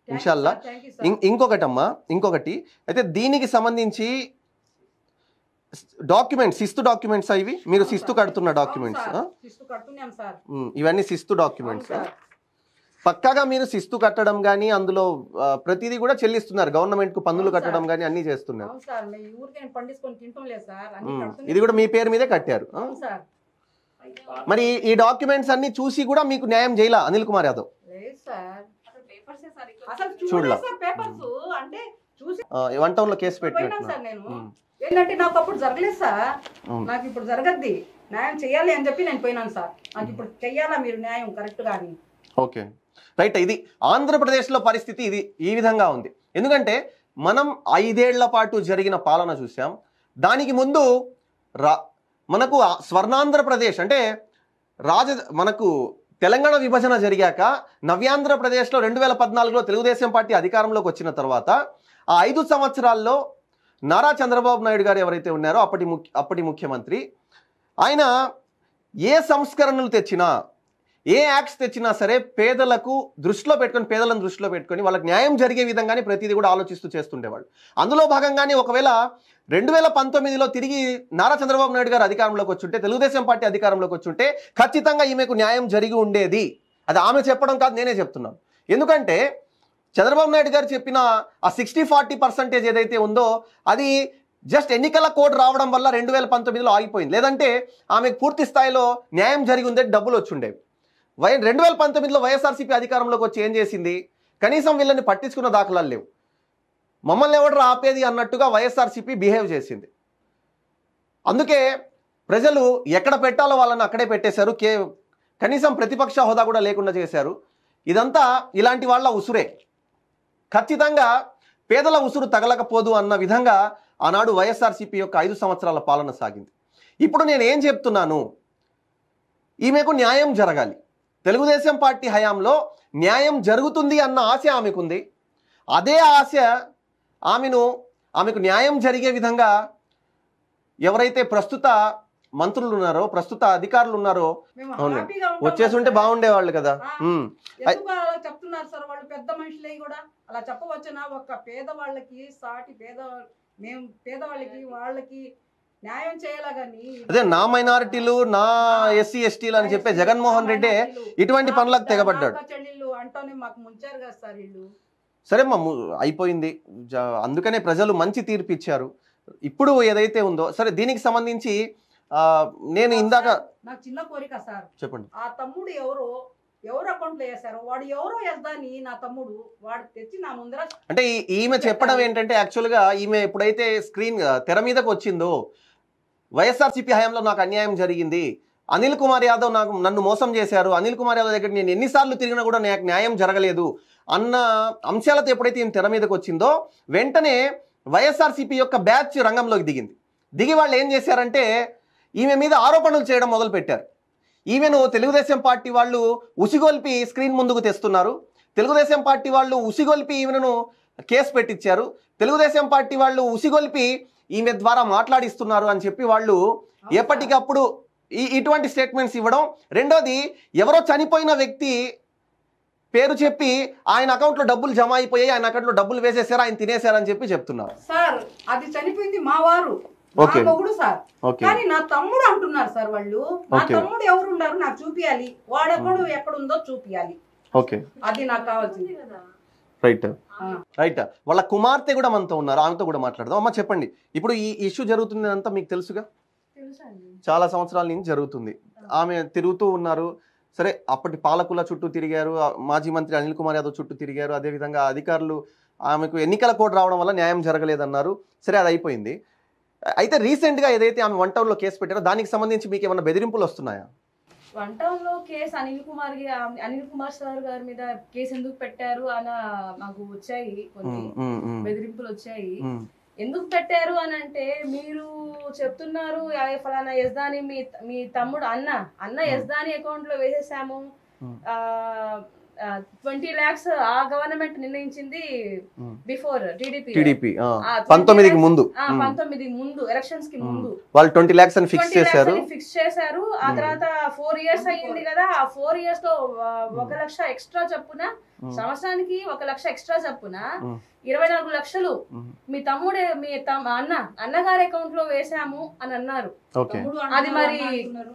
ఇన్షాల్లా. ఇంకొకటి అయితే దీనికి సంబంధించి డాక్యుమెంట్స్, శిస్తు డాక్యుమెంట్స్ ఇవి మీరు శిస్తు కడుతున్న డాక్యుమెంట్స్. ఇవన్నీ శిస్తు డాక్యుమెంట్స్. పక్కాగా మీరు శిస్తు కట్టడం కానీ అందులో ప్రతిదీ కూడా చెల్లిస్తున్నారు గవర్నమెంట్ కు, పన్నులు కట్టడం కానీ అన్ని చేస్తున్నారు. ఇది కూడా మీ పేరు మీదే కట్టారు. మరి ఈ డాక్యుమెంట్స్ అన్ని చూసి కూడా మీకు న్యాయం చేయలా అనిల్ కుమార్ యాదవ్? చూడలా. 1 టౌన్ లో కేసు పెట్టినట్టు. ఏంటంటే నాకు అప్పుడు జరగలేదు సార్. నాకు ఇప్పుడు జరగద్ది, న్యాయం చెయ్యాలి అని చెప్పి నేను పోయినాను సార్. నాకు ఇప్పుడు చెయ్యాలా మీరు న్యాయం కరెక్ట్ గా అని. Okay, right. ఇది ఆంధ్రప్రదేశ్లో పరిస్థితి ఇది ఈ విధంగా ఉంది. ఎందుకంటే మనం 5 ఏళ్ల పాటు జరిగిన పాలన చూసాం. దానికి ముందు మనకు స్వర్ణాంధ్రప్రదేశ్ అంటే మనకు తెలంగాణ విభజన జరిగాక నవ్యాంధ్రప్రదేశ్లో 2014లో తెలుగుదేశం పార్టీ అధికారంలోకి వచ్చిన తర్వాత ఆ 5 సంవత్సరాల్లో నారా చంద్రబాబు నాయుడు గారు ఎవరైతే ఉన్నారో అప్పటి ముఖ్యమంత్రి, ఆయన ఏ సంస్కరణలు తెచ్చినా, ఏ యాక్ట్స్ తెచ్చినా సరే పేదలను దృష్టిలో పెట్టుకొని వాళ్ళకి న్యాయం జరిగే విధంగానే ప్రతిదీ కూడా ఆలోచిస్తూ చేస్తుండేవాళ్ళు. అందులో భాగంగానే ఒకవేళ 2019లో తిరిగి నారా చంద్రబాబు నాయుడు గారు అధికారంలోకి వచ్చుంటే, తెలుగుదేశం పార్టీ అధికారంలోకి వచ్చుంటే ఖచ్చితంగా ఈమెకు న్యాయం జరిగి ఉండేది. అది ఆమె చెప్పడం కాదు, నేనే చెప్తున్నాను. ఎందుకంటే చంద్రబాబు నాయుడు గారు చెప్పిన ఆ 60-40% ఏదైతే ఉందో అది జస్ట్ ఎన్నికల కోడ్ రావడం వల్ల 2019లో ఆగిపోయింది. లేదంటే ఆమెకు పూర్తి స్థాయిలో న్యాయం జరిగి ఉండే, డబ్బులు వచ్చుండేవి. 2019లో వైఎస్ఆర్సీపీ అధికారంలోకి వచ్చి ఏం చేసింది? కనీసం వీళ్ళని పట్టించుకున్న దాఖలాలు లేవు. మమ్మల్ని ఎవరు ఆపేది అన్నట్టుగా వైఎస్ఆర్సీపీ బిహేవ్ చేసింది. అందుకే ప్రజలు ఎక్కడ పెట్టాలో వాళ్ళని అక్కడే పెట్టేశారు. కనీసం ప్రతిపక్ష హోదా కూడా లేకుండా చేశారు. ఇదంతా ఇలాంటి వాళ్ళ ఉసురే. ఖచ్చితంగా పేదల ఉసురు తగలకపోదు అన్న విధంగా ఆనాడు వైఎస్ఆర్సీపీ యొక్క 5 సంవత్సరాల పాలన సాగింది. ఇప్పుడు నేను ఏం చెప్తున్నాను, ఈమెకు న్యాయం జరగాలి. తెలుగుదేశం పార్టీ హయాంలో న్యాయం జరుగుతుంది అన్న ఆశ ఆమెకుంది. అదే ఆశ ఆమెకు న్యాయం జరిగే విధంగా ఎవరైతే ప్రస్తుత మంత్రులు ఉన్నారో, ప్రస్తుత అధికారులు ఉన్నారో వచ్చేసి ఉంటే బాగుండేవాళ్ళు కదా. చెప్తున్నారు సార్ వాళ్ళు పెద్ద మనుషులై కూడా అలా చెప్పవచ్చునా? ఒక పేదవాళ్ళకి సాటి మేము పేదవాళ్ళకి వాళ్ళకి న్యాయం చేయాలా గానీ అదే నా మైనారిటీలు, నా ఎస్సీ ఎస్టీలు అని చెప్పే జగన్మోహన్ రెడ్డి ఇటువంటి పనులకు తెగబడ్డాడు. అంటూనే మాకు ముంచారు కదా సార్ వీళ్ళు. సరే అయిపోయింది. అందుకనే ప్రజలు మంచి తీర్పు ఇచ్చారు. ఇప్పుడు ఏదైతే ఉందో సరే, దీనికి సంబంధించి నేను ఇందాక నాకు చిన్న కోరిక సార్, చెప్పండి. ఆ తమ్ముడు ఎవరో ఎవరు అకౌంట్లో వేశారో వాడు ఎవరో వేద్దాని నా తమ్ముడు వాడు తెచ్చి నా ముందర అంటే ఈమె చెప్పడం ఏంటంటే యాక్చువల్గా ఈమె ఎప్పుడైతే స్క్రీన్ తెర మీదకి వచ్చిందో వైఎస్ఆర్సీపీ హయాంలో నాకు అన్యాయం జరిగింది, అనిల్ కుమార్ యాదవ్ నన్ను మోసం చేశారు, అనిల్ కుమార్ యాదవ్ దగ్గర నేను ఎన్నిసార్లు తిరిగినా కూడా నాకు న్యాయం జరగలేదు అన్న అంశాలతో ఎప్పుడైతే ఈమె తెర మీదకి వచ్చిందో వెంటనే వైఎస్ఆర్సీపీ యొక్క బ్యాచ్ రంగంలోకి దిగి వాళ్ళు ఏం చేశారంటే ఈమె మీద ఆరోపణలు చేయడం మొదలుపెట్టారు. ఈమెను తెలుగుదేశం పార్టీ వాళ్ళు ఉసిగొల్పి స్క్రీన్ ముందుకు తెస్తున్నారు, తెలుగుదేశం పార్టీ వాళ్ళు ఉసిగొల్పి ఈమెను కేసు పెట్టించారు, తెలుగుదేశం పార్టీ వాళ్ళు ఉసిగొల్పి ఈమె ద్వారా మాట్లాడిస్తున్నారు అని చెప్పి వాళ్ళు ఎప్పటికప్పుడు ఇటువంటి స్టేట్మెంట్స్ ఇవ్వడం. రెండోది, ఎవరో చనిపోయిన వ్యక్తి పేరు చెప్పి ఆయన అకౌంట్లో డబ్బులు జమ అయిపోయాయి, ఆయన అకౌంట్లో డబ్బులు వేసేసారు, ఆయన తినేశారని చెప్పి చెప్తున్నారు. సార్ అది చనిపోయింది మా వారు మొగుడు సార్, కానీ నా తమ్ముడు అంటున్నారు సార్ వాళ్ళు. నా తమ్ముడు ఎవరు ఉన్నారు నాకు చూపియాలి, వాడెప్పుడు ఎక్కడుందో చూపియాలి. ఓకే, అది నాకు కావాల్సింది. Right right. వాళ్ళ కుమార్తె కూడా మనతో ఉన్నారు, ఆమెతో కూడా మాట్లాడదాం. అమ్మ చెప్పండి, ఇప్పుడు ఈ ఇష్యూ జరుగుతుంది అంతా మీకు తెలుసుగా, చాలా సంవత్సరాల నుంచి జరుగుతుంది. ఆమె తిరుగుతూ ఉన్నారు, సరే అప్పటి పాలకుల చుట్టూ తిరిగారు, మాజీ మంత్రి అనిల్ కుమార్ యాదవ్ చుట్టూ తిరిగారు, అదేవిధంగా అధికారులు ఆమెకు ఎన్నికల కోడ్ రావడం వల్ల న్యాయం జరగలేదన్నారు, సరే అది అయిపోయింది. అయితే రీసెంట్గా ఏదైతే ఆమె 1 టౌన్లో కేసు పెట్టారో దానికి సంబంధించి మీకు ఏమైనా బెదిరింపులు వస్తున్నాయా? 1 టౌన్లో కేసు అనిల్ కుమార్ సార్ గారి మీద కేసు ఎందుకు పెట్టారు అని మాకు వచ్చాయి, కొన్ని బెదిరింపులు వచ్చాయి. ఎందుకు పెట్టారు అని అంటే, మీరు చెప్తున్నారు ఫలానా యజ్దాని మీ తమ్ముడు అన్న యజ్దాని అకౌంట్ లో వేసేసాము, 20 lakhs ఆ గవర్నమెంట్ నిర్ణయించింది బిఫోర్ టీడీపీ 19 ముందు ఎలక్షన్స్ కి ముందు వాళ్ళు 20 lakhs అని ఫిక్స్ చేశారు. ఆ తర్వాత 4 years అయ్యింది కదా, ఆ 4 years లో 1 లక్ష ఎక్స్ట్రా చొప్పున, సంవత్సరానికి 1 లక్ష ఎక్స్ట్రా చొప్పున 24 లక్షలు మీ తమ్ముడే అన్నగారి అకౌంట్ లో వేసాము అని అన్నారు. అది మరి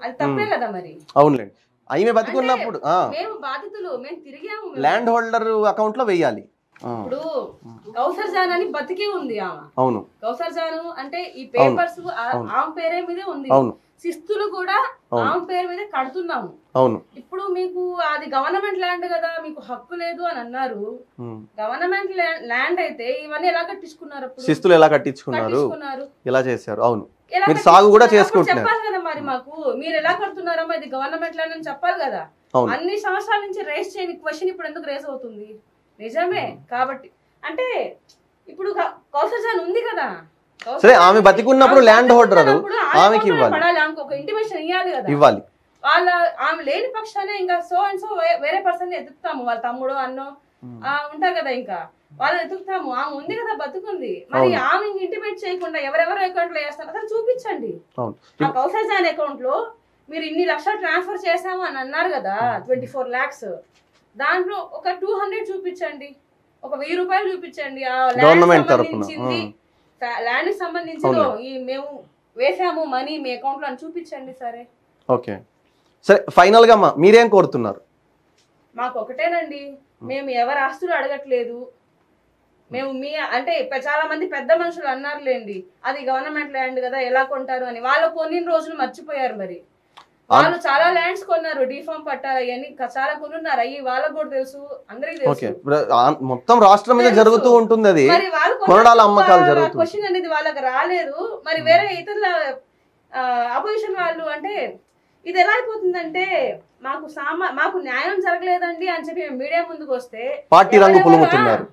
అది తప్పే కదా మరి. అవునులేండి, ఆమె బతికున్నప్పుడు మేము బాధితులు, మేము తిరిగాము, ల్యాండ్ హోల్డర్ అకౌంట్ లో వేయాలి. ఇప్పుడు కౌసర్ జాన్ అని బతికి ఉంది ఆమె. అవును, కౌసర్ జాను అంటే ఈ పేపర్స్ ఆమె పేరే మీదే ఉంది, శిస్తులు కూడా ఆమె పేరు మీద కడుతున్నాము. అవును, ఇప్పుడు మీకు అది గవర్నమెంట్ ల్యాండ్ కదా, మీకు హక్కు లేదు అని అన్నారు. గవర్నమెంట్ ల్యాండ్ అయితే ఇవన్నీ ఎలా కట్టించుకున్నారు? శిస్తులు ఎలా కట్టించుకున్నారు, ఎలా చేశారు? అవును, మీరు సాగు కూడా చేసుకుంటున్నారు. చెప్పాలి కదా మరి మాకు, మీరు ఎలా కడుతున్నారమ్మా, ఇది గవర్నమెంట్ ల్యాండ్ అని చెప్పాలి కదా. అన్ని సంవత్సరాల నుంచి రేస్ చేయని క్వశ్చన్ ఇప్పుడు ఎందుకు రేస్ అవుతుంది? నిజమే కాబట్టి అంటే ఇప్పుడు కౌసర్ జాన్ ఉంది కదా, సరే ఆమె బతికున్నప్పుడు ల్యాండ్ హోల్డర్ ఆమెకి పడాలి, ఆమెకు ఒక ఇంటిమేషన్ ఇవ్వాలి కదా. వాళ్ళ ఆమె లేని పక్షానే ఇంకా సో అండ్ సో వేరే పర్సన్ ఎదుగుతాము, వాళ్ళ తమ్ముడు అన్నో ఉంటారు కదా, ఇంకా వాళ్ళు ఎదుగుతాము. ఆమె ఉంది కదా, బతుకుంది, మరి ఆమె ఇంటిమేట్ చేయకుండా ఎవరెవరు అకౌంట్ లో వేస్తారు అసలు చూపించండి. ఆ కౌసర్ జాన్ అకౌంట్ లో మీరు ఇన్ని లక్షలు ట్రాన్స్ఫర్ చేసాము అని అన్నారు కదా, 24 lakhs, దాంట్లో ఒక 200 చూపించండి, ఒక 1000 రూపాయలు చూపించండి. ఆ ల్యాండ్ సంబంధించి మేము వేసాము మనీ మీ అకౌంట్ లో అని చూపించండి. సరే ఓకే, సరే ఫైనల్ గా మీరేం కోరుతున్నారు? మాకు ఒకటేనండి, మేము ఎవరి ఆస్తులు అడగట్లేదు. మేము అంటే చాలా మంది పెద్ద మనుషులు అన్నారులేండి, అది గవర్నమెంట్ ల్యాండ్ కదా ఎలా కొంటారు అని. వాళ్ళు కొన్ని రోజులు మర్చిపోయారు, మరి వాళ్ళు చాలా ల్యాండ్స్ కొన్నారు, డిఫామ్ పట్టాలు అవన్నీ చాలా కొనున్నారు, అయ్యి వాళ్ళకు కూడా తెలుసు, అందరికి తెలుసు. మొత్తం రాష్ట్రం మీద జరుగుతూ ఉంటుంది అది, మరి వాళ్ళు క్వశ్చన్ అనేది వాళ్ళకి రాలేదు. మరి వేరే ఇతరుల అపోజిషన్ వాళ్ళు అంటే ఇది ఎలా అయిపోతుందంటే, మాకు న్యాయం జరగలేదండి అని చెప్పి మీడియా ముందుకు వస్తే పార్టీ రంగు పులుముతున్నారు,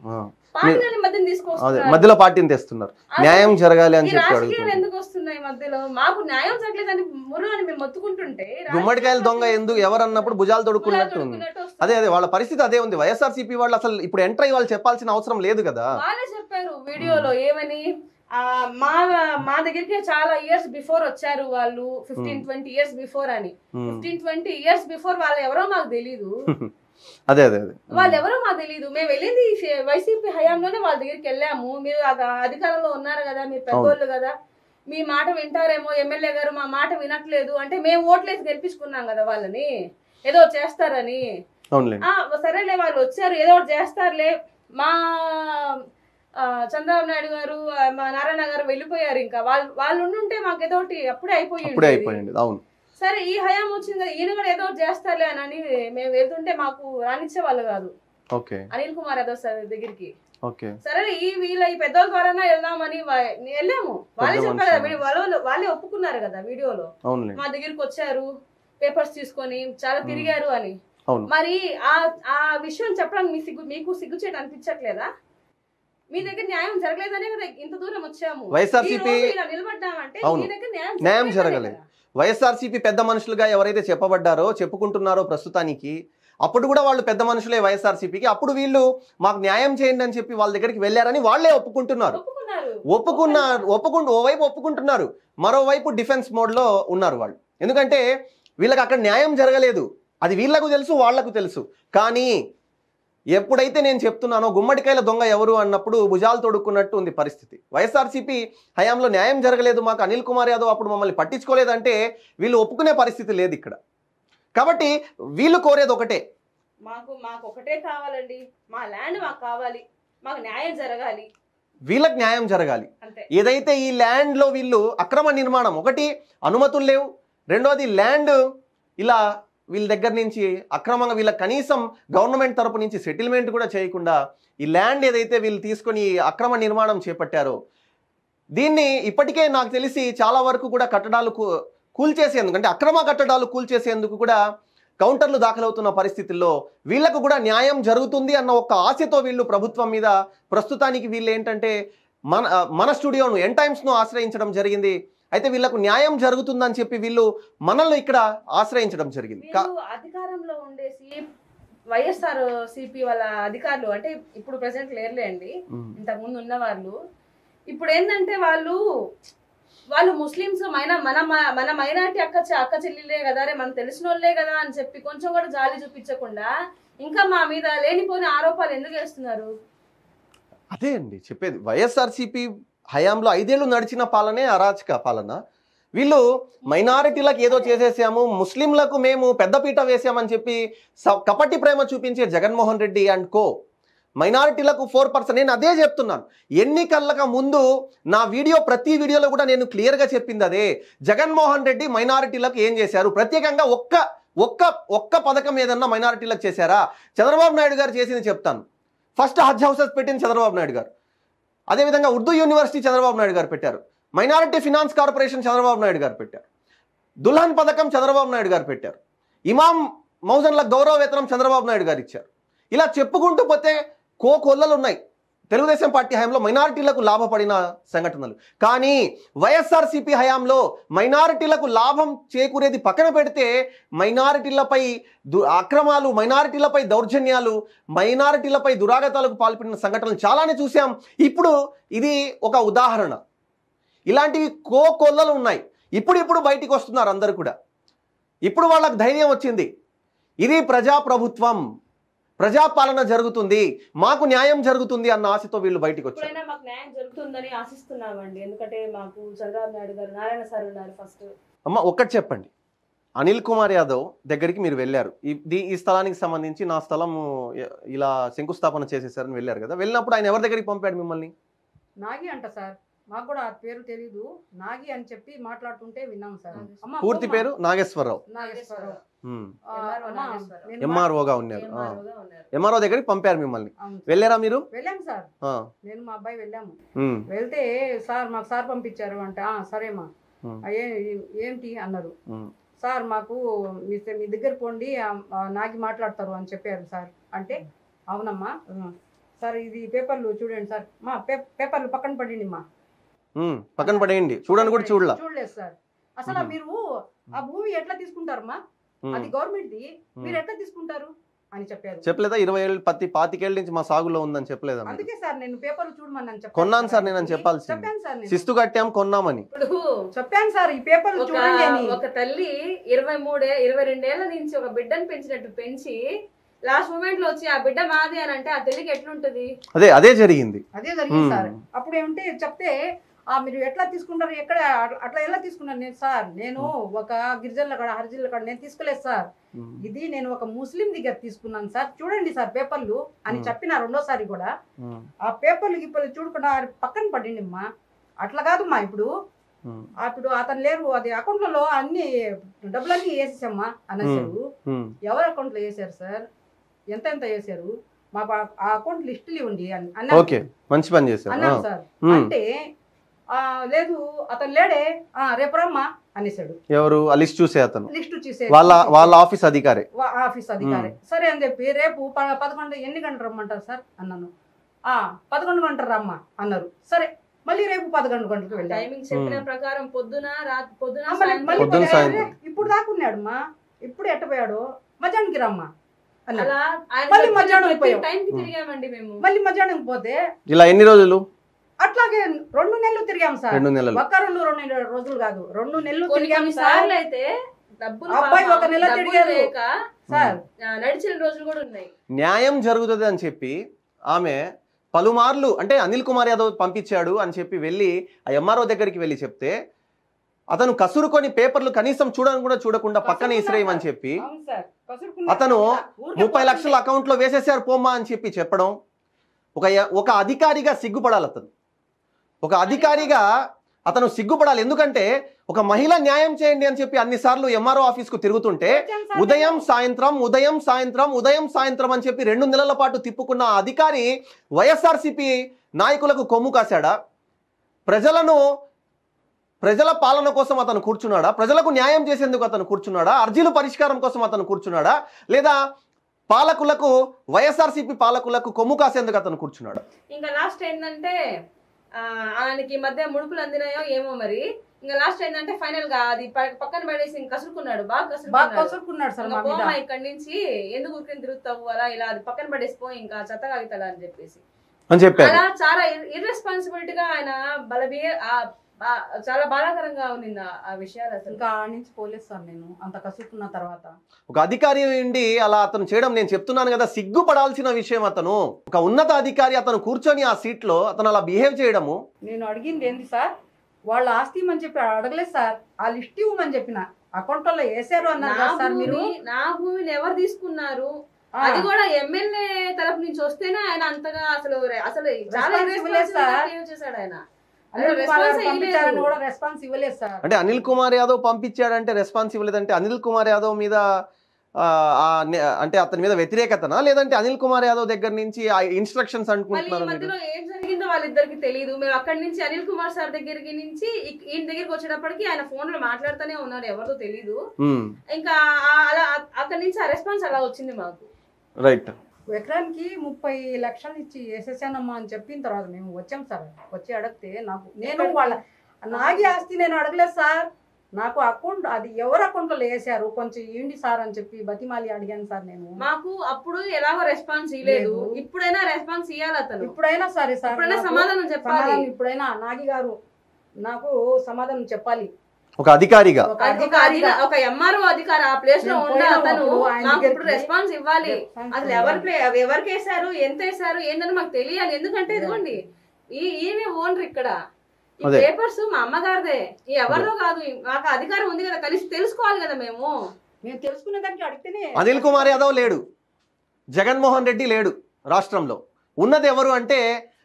మధ్యలో పార్టీని తెస్తున్నారు, న్యాయం జరగాలి అని చెప్పి. ఎందుకు వస్తున్నాయి మధ్యలో? మాకు న్యాయం జరగలేదని మురుగని మేము మొత్తుకుంటుంటే గుమ్మడికాయల దొంగ ఎందుకు ఎవరన్నప్పుడు భుజాలు తొడుక్కున్నట్టు ఉంది. అదే వాళ్ళ పరిస్థితి అదే ఉంది. వైఎస్ఆర్సీపీ వాళ్ళు అసలు ఇప్పుడు ఎంటర్ అయ్యి వాళ్ళు చెప్పాల్సిన అవసరం లేదు కదా. వాళ్ళే చెప్పారు వీడియోలో ఏమని, మా దగ్గరికి చాలా ఇయర్స్ బిఫోర్ వచ్చారు వాళ్ళు, 15-20 years బిఫోర్ అని. 15-20 years బిఫోర్ వాళ్ళు ఎవరో మాకు తెలీదు. అదే అదే వాళ్ళు ఎవరో మాకు తెలియదు. మేము వెళ్ళింది వైసీపీ హయాంలోనే వాళ్ళ దగ్గరికి వెళ్ళాము. మీరు అధికారంలో ఉన్నారు కదా, మీరు పెద్దోళ్ళు కదా, మీ మాట వింటారేమో, ఎమ్మెల్యే గారు మా మాట వినట్లేదు అంటే మేము ఓట్లేసి గెలిపించుకున్నాం కదా వాళ్ళని, ఏదో చేస్తారని. సరేలే వాళ్ళు వచ్చారు, ఏదో ఒకటి చేస్తారులే. మా చంద్రబాబు నాయుడు గారు, మా నారాయణ గారు వెళ్ళిపోయారు, ఇంకా వాళ్ళు ఉండుంటే మాకు ఏదో ఒకటి అప్పుడే అయిపోయింది. సరే ఈ హయాం వచ్చింది కదా, ఈయన కూడా ఏదో ఒకటి చేస్తారులే అని మేము వెళ్తుంటే మాకు రానిచ్చే వాళ్ళు కాదు ఓకే అనిల్ కుమార్ యాదవ్ సార్ దగ్గరికి. ఓకే సరే ఈ పెద్దోళ్ళ ద్వారానే వెళ్దామని వెళ్ళాము. వాళ్ళే చెప్పారు కదా, వాళ్ళే ఒప్పుకున్నారు కదా వీడియోలో, మా దగ్గరికి వచ్చారు పేపర్స్ తీసుకొని చాలా తిరిగారు అని. మరి ఆ విషయం చెప్పడానికి మీకు సిగ్గుచేట అనిపించట్లేదా? మీ దగ్గర న్యాయం జరగలేదనే కదా ఇంత దూరం వచ్చాము. వైఎస్ఆర్సీపీ నిలబడ్డామంటే మీ దగ్గర న్యాయం జరగలేదు. వైఎస్ఆర్సీపీ పెద్ద మనుషులుగా ఎవరైతే చెప్పబడ్డారో చెప్పుకుంటున్నారో ప్రస్తుతానికి, అప్పుడు కూడా వాళ్ళు పెద్ద మనుషులే వైఎస్ఆర్సీపీకి. అప్పుడు వీళ్ళు మాకు న్యాయం చేయండి అని చెప్పి వాళ్ళ దగ్గరికి వెళ్ళారని వాళ్ళే ఒప్పుకుంటున్నారు. ఓవైపు ఒప్పుకుంటున్నారు, మరోవైపు డిఫెన్స్ మోడ్లో ఉన్నారు వాళ్ళు. ఎందుకంటే వీళ్ళకి అక్కడ న్యాయం జరగలేదు, అది వీళ్ళకు తెలుసు, వాళ్లకు తెలుసు. కానీ ఎప్పుడైతే నేను చెప్తున్నానో గుమ్మడికాయల దొంగ ఎవరు అన్నప్పుడు భుజాలు తొడుక్కున్నట్టు ఉంది పరిస్థితి. వైఎస్ఆర్సీపీ హయాంలో న్యాయం జరగలేదు, మాకు అనిల్ కుమార్ యాదవ్ అప్పుడు మమ్మల్ని పట్టించుకోలేదంటే వీళ్ళు ఒప్పుకునే పరిస్థితి లేదు ఇక్కడ. కాబట్టి వీళ్ళు కోరేది ఒకటే, మాకు ఒకటే కావాలండి, మా ల్యాండ్ మాకు కావాలి, మాకు న్యాయం జరగాలి, వీళ్ళకి న్యాయం జరగాలి. ఏదైతే ఈ ల్యాండ్లో వీళ్ళు అక్రమ నిర్మాణం, ఒకటి అనుమతులు లేవు, రెండోది ల్యాండ్ ఇలా వీళ్ళ దగ్గర నుంచి అక్రమంగా వీళ్ళ కనీసం గవర్నమెంట్ తరపు నుంచి సెటిల్మెంట్ కూడా చేయకుండా ఈ ల్యాండ్ ఏదైతే వీళ్ళు తీసుకొని అక్రమ నిర్మాణం చేపట్టారో దీన్ని ఇప్పటికే నాకు తెలిసి చాలా వరకు కూడా కట్టడాలు కూల్చేసేందుకు, అంటే అక్రమ కట్టడాలు కూల్చేసేందుకు కూడా కౌంటర్లు దాఖలవుతున్న పరిస్థితుల్లో వీళ్లకు కూడా న్యాయం జరుగుతుంది అన్న ఒక ఆశతో వీళ్ళు ప్రభుత్వం మీద ప్రస్తుతానికి వీళ్ళు ఏంటంటే మన స్టూడియోను ఎన్ టైమ్స్ను ఆశ్రయించడం జరిగింది. అయితే వీళ్ళకు న్యాయం జరుగుతుందని చెప్పి వీళ్ళు మనల్ని ఇక్కడ ఆశ్రయించడం జరిగింది. అధికారంలో ఉండేసి వైఎస్ఆర్ సిపి వాళ్ళ అధికారులు అంటే ఇప్పుడు ప్రెసెంట్ లేరులే అండి, ఇంతకు ముందు ఉన్న వాళ్ళు ఇప్పుడు ఏంటంటే వాళ్ళు ముస్లిమ్స్ మన మైనారిటీ అక్క చెల్లిలే కదా, రే మనకు తెలిసిన వాళ్ళే కదా అని చెప్పి కొంచెం కూడా జాలి చూపించకుండా ఇంకా మా మీద లేనిపోని ఆరోపాలు ఎందుకు వేస్తున్నారు? అదే అండి చెప్పేది. వైఎస్ఆర్సీపీ హయాంలో 5 ఏళ్ళు నడిచిన పాలనే అరాచక పాలన. వీళ్ళు మైనారిటీలకు ఏదో చేసేసాము, ముస్లింలకు మేము పెద్దపీట వేసామని చెప్పి కపటి ప్రేమ చూపించే జగన్మోహన్ రెడ్డి అండ్ కో మైనారిటీలకు 4%. నేను అదే చెప్తున్నాను, ఎన్నికలకు ముందు నా ప్రతి వీడియోలో కూడా నేను క్లియర్గా చెప్పింది అదే. జగన్మోహన్ రెడ్డి మైనారిటీలకు ఏం చేశారు, ప్రత్యేకంగా ఒక్క పథకం ఏదన్నా మైనారిటీలకు చేశారా? చంద్రబాబు నాయుడు గారు చేసింది చెప్తాను. ఫస్ట్ హజ్ హౌసెస్ పెట్టింది చంద్రబాబు నాయుడు గారు, అదేవిధంగా ఉర్దూ యూనివర్సిటీ చంద్రబాబు నాయుడు గారు పెట్టారు, minority finance corporation Chandrababu Naidu గారు పెట్టారు, దుల్హన్ పథకం చంద్రబాబు నాయుడు గారు పెట్టారు, ఇమాం మౌజన్ల గౌరవ వేతనం చంద్రబాబు నాయుడు గారు ఇచ్చారు. ఇలా చెప్పుకుంటూ పోతే కోకొల్లలు ఉన్నాయి తెలుగుదేశం పార్టీ హయాంలో మైనారిటీలకు లాభపడిన సంఘటనలు. కానీ వైఎస్ఆర్సీపీ హయాంలో మైనారిటీలకు లాభం చేకూరేది పక్కన పెడితే మైనారిటీలపై అక్రమాలు, మైనారిటీలపై దౌర్జన్యాలు, మైనారిటీలపై దురాగతాలకు పాల్పడిన సంఘటనలు చాలానే చూసాం. ఇప్పుడు ఇది ఒక ఉదాహరణ. ఇలాంటివి కోకొల్లలు ఉన్నాయి. ఇప్పుడు బయటికి వస్తున్నారు అందరూ కూడా. ఇప్పుడు వాళ్ళకు ధైర్యం వచ్చింది, ఇది ప్రజాప్రభుత్వం, ప్రజాపాలన జరుగుతుంది, మాకు న్యాయం జరుగుతుంది అన్న ఆశతో వీళ్ళు బయటికి వచ్చారు. మాకు న్యాయం జరుగుతుందని ఆశిస్తున్నామండి, ఎందుకంటే మాకు చంద్రబాబు నాయుడు గారు, నారాయణ సార్ ఉన్నారు. ఫస్ట్ అమ్మ ఒక్కటి చెప్పండి, అనిల్ కుమార్ యాదవ్ దగ్గరికి మీరు వెళ్ళారు, ఈ స్థలానికి సంబంధించి నా స్థలం ఇలా శంకుస్థాపన చేసేసారని వెళ్ళారు కదా, వెళ్ళినప్పుడు ఆయన ఎవరి దగ్గరికి పంపాడు మిమ్మల్ని? నాగి అంట సార్, మాకు కూడా ఆ పేరు తెలీదు, నాగి అని చెప్పి మాట్లాడుతుంటే విన్నాం సార్. పూర్తి పేరు నాగేశ్వరరావు, ఎంఆర్ఓగా ఉన్నారు. ఎంఆర్ఓ దగ్గరికి పంపారు మిమ్మల్ని, వెళ్ళారా మీరు? వెళ్ళాము సార్, నేను మా అబ్బాయి వెళ్ళాము. వెళ్తే సార్ మాకు సార్ పంపించారు అంటే సరేమా ఏంటి అన్నారు. సార్ మాకు మీ దగ్గర పోండి నాగి మాట్లాడతారు అని చెప్పారు సార్. అంటే అవునమ్మా సార్, ఇది పేపర్లు చూడండి సార్, మా పేపర్లు పక్కన పడండి, మా పక్కన పడేయండి, చూడండి కూడా చూడలేదు సార్. అసలు మీరు ఆ భూమి ఎట్లా తీసుకుంటారమ్మా, అది గవర్నమెంట్ ది, మీరు ఎట్లా తీసుకుంటారు అని చెప్పారు. చెప్పలేదా? 20 ఏళ్ళు 25 ఏళ్ళ నుంచి మా సాగులో ఉందని చెప్పలేదా? అందుకే సార్ నేను పేపర్లు చూడమని కొన్నాను సార్, నేను చెప్పాల్సింది శిస్తు కట్టాం కొన్నామని చెప్పాను సార్. ఈ పేపర్లు చూడండి అని. ఒక తల్లి 22 ఏళ్ల నుంచి ఒక బిడ్డను పెంచినట్టు పెంచి లాస్ట్ మూమెంట్ లో వచ్చి ఆ బిడ్డ మాది అని అంటే ఆ తల్లికి ఎట్లుంటది? అదే జరిగింది సార్. అప్పుడు ఏమంటే చెప్తే మీరు ఎట్లా తీసుకుంటారు, ఎక్కడ అట్లా ఎలా తీసుకున్నారు? నేను సార్, నేను ఒక గిరిజనుల కాడ హరిజనుల కాడ నేను తీసుకోలేదు సార్, ఇది నేను ఒక ముస్లిం దగ్గర తీసుకున్నాను సార్, చూడండి సార్ పేపర్లు అని చెప్పిన. రెండోసారి కూడా ఆ పేపర్లు గిప్పర్లు చూడకుండా పక్కన పడండి అమ్మా, అట్లా కాదమ్మా. ఇప్పుడు అప్పుడు అతను లేరు, అది అకౌంట్లలో అన్ని డబ్బులన్నీ వేసేసామ్మా అనేసారు. ఎవరి అకౌంట్లో వేసారు సార్, ఎంత ఎంత వేసారు, మా ఆ అకౌంట్ లిస్టులు ఇవ్వండి ఓకే, మంచి పని చేశారు అన్నాను సార్. అంటే లేదు అతను లేడే, రేపు రమ్మా అనేసాడు. ఎవరు ఆ లిస్ట్ చూసే అతను? లిస్ట్ చూసే వాళ్ళ ఆఫీస్ అధికారి. సరే అని చెప్పి రేపు 11 ఎన్ని గంటలు రమ్మంటారు సార్ అన్నాను. 11 గంటలు రమ్మా అన్నారు. సరే మళ్ళీ రేపు 11 గంటలకు వెళ్ళాను. టైమింగ్ చెప్పిన ప్రకారం పొద్దున సాయంత్రం. ఇప్పుడు దాకున్నాడు మా, ఇప్పుడు ఎట్టపోయాడు, మధ్యాహ్నానికి రమ్మా అన్నాడు. అలా మళ్ళీ మధ్యాహ్నం అయిపోయాం. టైంకి తిరిగామండి మేము. మళ్ళీ మధ్యాహ్నం పోతే ఇలా ఎన్ని రోజులు? అట్లాగే 2 నెలలు తిరిగాం సార్. 2 నెలలు. ఒక్క 2 రోజులు కాదు, 2 నెలలు తిరిగాం సార్. సార్లు అయితే డబ్బులు అబ్బాయి 1 నెల తిరిగారు సార్. నడిచిన రోజులు కూడా ఉన్నాయి. న్యాయం జరుగుతుంది అని చెప్పి ఆమె పలుమార్లు, అంటే అనిల్ కుమార్ యాదవ్ పంపించాడు అని చెప్పి వెళ్ళి ఆ ఎంఆర్ఓ దగ్గరికి వెళ్ళి చెప్తే అతను కసురుకొని పేపర్లు కనీసం కూడా చూడకుండా పక్కన ఇసిరేయమని చెప్పి అతను 30 లక్షల అకౌంట్ లో వేసేసారు పోమ్మా అని చెప్పి చెప్పడం, ఒక అధికారిగా సిగ్గుపడాలి అతను. ఒక అధికారిగా అతను సిగ్గుపడాలి. ఎందుకంటే ఒక మహిళ న్యాయం చేయండి అని చెప్పి అన్నిసార్లు ఎంఆర్ఓ ఆఫీస్ కు తిరుగుతుంటే ఉదయం సాయంత్రం అని చెప్పి 2 నెలల పాటు తిప్పుకున్న ఆ అధికారి వైఎస్ఆర్సీపీ నాయకులకు కొమ్ము కాశాడా? ప్రజల పాలన కోసం అతను కూర్చున్నాడా? ప్రజలకు న్యాయం చేసేందుకు అతను కూర్చున్నాడా? అర్జీల పరిష్కారం కోసం అతను కూర్చున్నాడా? లేదా వైఎస్ఆర్సీపీ పాలకులకు కొమ్ము కాసేందుకు అతను కూర్చున్నాడా? ఇంకా లాస్ట్ ఏంటంటే ఆయనకి మధ్య ముడుపులు అందినాయో ఏమో మరి. ఇంకా లాస్ట్ ఏంటంటే ఫైనల్ గా అది పక్కన పడేసి కసురుకున్నాడు, బాగా కసురుకున్నాడు సార్. ఇక్కడి నుంచి ఎందుకు ఊరికని తిరుగుతావు అలా ఇలా, అది పక్కన పడేసిపో, ఇంకా చెత్త కాగితాడు అని చెప్పేసి అలా చాలా ఇర్రెస్పాన్సిబిలిటీగా ఆయన చాలా బాధాకరంగా ఉంది ఆ విషయాలు. అసలు ఇంకా నుంచి పోలేదు సార్ నేను అంత కసురుకున్న తర్వాత. ఒక అధికారి ఉండి అలా అతను చేయడం, నేను చెప్తున్నాను కదా, సిగ్గుపడాల్సిన విషయం. అతను ఒక ఉన్నత అధికారి, అతను కూర్చొని ఆ సీట్ లో అతను అలా బిహేవ్ చేయడము. నేను అడిగింది ఏంది సార్, వాళ్ళ ఆస్తి ఇవ్వమని చెప్పి అడగలేదు సార్, ఆ లిస్ట్ ఇవ్వమని చెప్పిన అకౌంట్ లో వేసారు అన్నారు సార్. మీరు నా భూమిని ఎవరు తీసుకున్నారు, అది కూడా ఎమ్మెల్యే తరఫు నుంచి వస్తేనే ఆయన అంతగా అసలు చేశాడు. ఆయన రెస్పాన్స్ ఇవ్వలేదు సార్. అంటే అనిల్ కుమార్ యాదవ్ పంపించాడంటే రెస్పాన్స్ ఇవ్వలేదంటే అనిల్ కుమార్ యాదవ్ మీద అంటే అతని మీద వ్యతిరేకతనా, లేదంటే అనిల్ కుమార్ యాదవ్ దగ్గర నుంచి ఆ ఇన్స్ట్రక్షన్స్ అనుకుంటున్నారు? మధ్యలో ఏం జరిగిందో వాళ్ళిద్దరికి తెలియదు. మేము అక్కడి నుంచి అనిల్ కుమార్ సార్ దగ్గరికి నుంచి ఈయన దగ్గరికి వచ్చేటప్పటికి ఆయన ఫోన్ లో మాట్లాడుతూనే ఉన్నారు, ఎవరితో తెలీదు. ఇంకా అలా అక్కడి నుంచి ఆ రెస్పాన్స్ అలా వచ్చింది మాకు. రైట్. ఎకరానికి 30 లక్షలు ఇచ్చి వేసేసానమ్మా అని చెప్పిన తర్వాత మేము వచ్చాం సార్. వచ్చి అడిగితే నేను వాళ్ళ నాగి ఆస్తి నేను అడగలేదు సార్, నాకు అకౌంట్ అది ఎవరు అకౌంట్ లో వేసారు కొంచెం ఏంటి సార్ అని చెప్పి బతిమాలి అడిగాను సార్. నేను మాకు అప్పుడు ఎలాగో రెస్పాన్స్ ఇవ్వలేదు, ఇప్పుడైనా రెస్పాన్స్ ఇవ్వాలి అతను. ఇప్పుడైనా సరే సార్, సమాధానం చెప్పాలి. ఇప్పుడైనా నాగి గారు నాకు సమాధానం చెప్పాలి. ఒక అధికారిగా, ఒక ఎంఆర్ఓ అధికారి ఆ ప్లేస్ లో ఉన్న అతను నాకు ఇప్పుడు రెస్పాన్స్ ఇవ్వాలి. అసలు ఎవరికి వేసారు, ఎంత వేసారు ఏందని మాకు తెలియాలి. ఎందుకంటే ఇదిగోండి ఈమె ఓనర్ ఇక్కడ, ఈ పేపర్స్ మా అమ్మగారిదే, ఎవరిలో కాదు. మాకు అధికారం ఉంది కదా, కలిసి తెలుసుకోవాలి కదా. మేము తెలుసుకునే దానికి అడిగితేనే. అనిల్ కుమార్ యాదవ్ లేడు, జగన్మోహన్ రెడ్డి లేడు, రాష్ట్రంలో ఉన్నది ఎవరు అంటే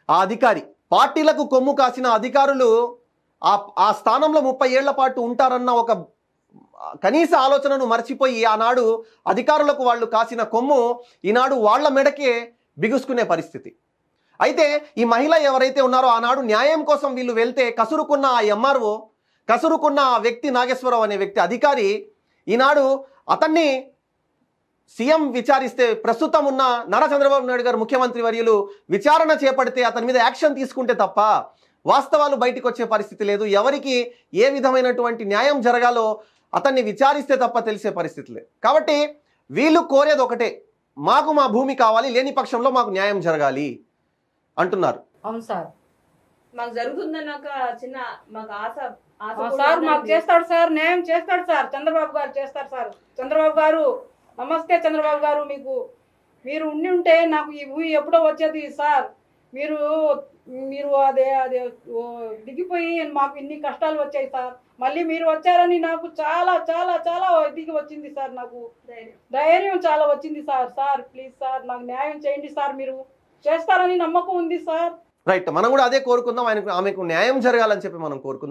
ఆ అధికారి. పార్టీలకు కొమ్ము కాసిన అధికారులు ఆ స్థానంలో 30 ఏళ్ల పాటు ఉంటారన్న ఒక కనీస ఆలోచనను మర్చిపోయి ఆనాడు అధికారులకు వాళ్ళు కాసిన కొమ్ము ఈనాడు వాళ్ల మెడకే బిగుసుకునే పరిస్థితి. అయితే ఈ మహిళ ఎవరైతే ఉన్నారో ఆనాడు న్యాయం కోసం వీళ్ళు వెళ్తే కసురుకున్న ఆ ఎంఆర్ఓ, కసురుకున్న ఆ వ్యక్తి నాగేశ్వరరావు అనే వ్యక్తి అధికారి ఈనాడు అతన్ని సీఎం విచారిస్తే, ప్రస్తుతం ఉన్న నారా చంద్రబాబు నాయుడు గారు ముఖ్యమంత్రి వర్యులు విచారణ చేపడితే అతని మీద యాక్షన్ తీసుకుంటే తప్ప వాస్తవాలు బయటకు వచ్చే పరిస్థితి లేదు. ఎవరికి ఏ విధమైనటువంటి న్యాయం జరగాలో అతన్ని విచారిస్తే తప్ప తెలిసే పరిస్థితి లేదు. కాబట్టి వీళ్ళు కోరేది ఒకటే, మాకు మా భూమి కావాలి, లేని పక్షంలో మాకు న్యాయం జరగాలి అంటున్నారు. అవును సార్, మాకు జరుగుతుందన్న ఒక చిన్న మాకు ఆశ సార్. మాకు చేస్తాడు సార్, న్యాయం చేస్తాడు సార్, చంద్రబాబు గారు చేస్తారు సార్. చంద్రబాబు గారు నమస్తే. చంద్రబాబు గారు మీరు ఉండి ఉంటే నాకు ఈ భూమి ఎప్పుడో వచ్చేది సార్. మీరు అదే దిగిపోయి మాకు ఇన్ని కష్టాలు వచ్చాయి సార్. మళ్ళీ మీరు వచ్చారని నాకు చాలా చాలా చాలా దిగి వచ్చింది సార్. నాకు ధైర్యం చాలా వచ్చింది సార్. సార్ ప్లీజ్ సార్ నాకు న్యాయం చేయండి సార్, మీరు చేస్తారని నమ్మకం ఉంది సార్. రైట్, మనం కూడా అదే కోరుకుందాం, ఆమెకు న్యాయం జరగాలని చెప్పి మనం కోరుకుందాం.